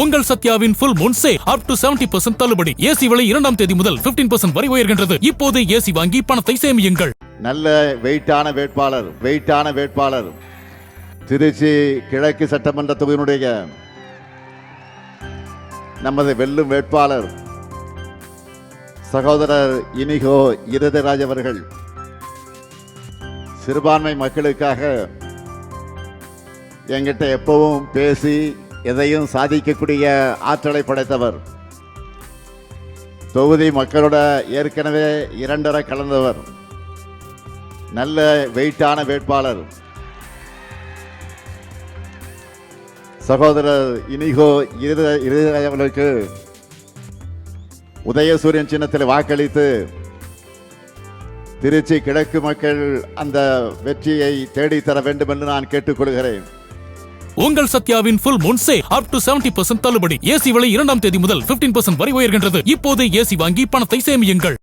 உங்கள் சத்யாவின் full moon sale up to 70% தள்ளுபடி. AC விலை 2ஆம் தேதி முதல் 15% வரை உயர்கின்றது. இப்போதே ஏசி வாங்கி பணத்தை சேமியுங்கள். நல்ல வெயிட்டான வேட்பாளர் திருச்சி கிழக்கு சட்டமன்ற தொகுதியினுடைய நமது வெல்லும் வேட்பாளர் சகோதரர் இனிகோ இருதராஜ் அவர்கள் சிறுபான்மை மக்களுக்காக என்கிட்ட எப்பவும் பேசி எதையும் சாதிக்கக்கூடிய ஆற்றலை படைத்தவர். தொகுதி மக்களோட ஏற்கனவே 2 கலந்தவர். நல்ல வெயிட்டான வேட்பாளர் சகோதரர் இனிகோ இருதராஜ் அவர்களுக்கு உதயசூரியன் சின்னத்தில் வாக்களித்து திருச்சி கிழக்கு மக்கள் அந்த வெற்றியை தேடித்தர வேண்டும் என்று நான் கேட்டுக்கொள்கிறேன். உங்கள் சத்யாவின் full moon sale up to 70% தள்ளுபடி. ஏசி விலை 2ஆம் தேதி முதல் 15% வரை உயர்கின்றது. இப்போதே ஏசி வாங்கி பணத்தை சேமியுங்கள்.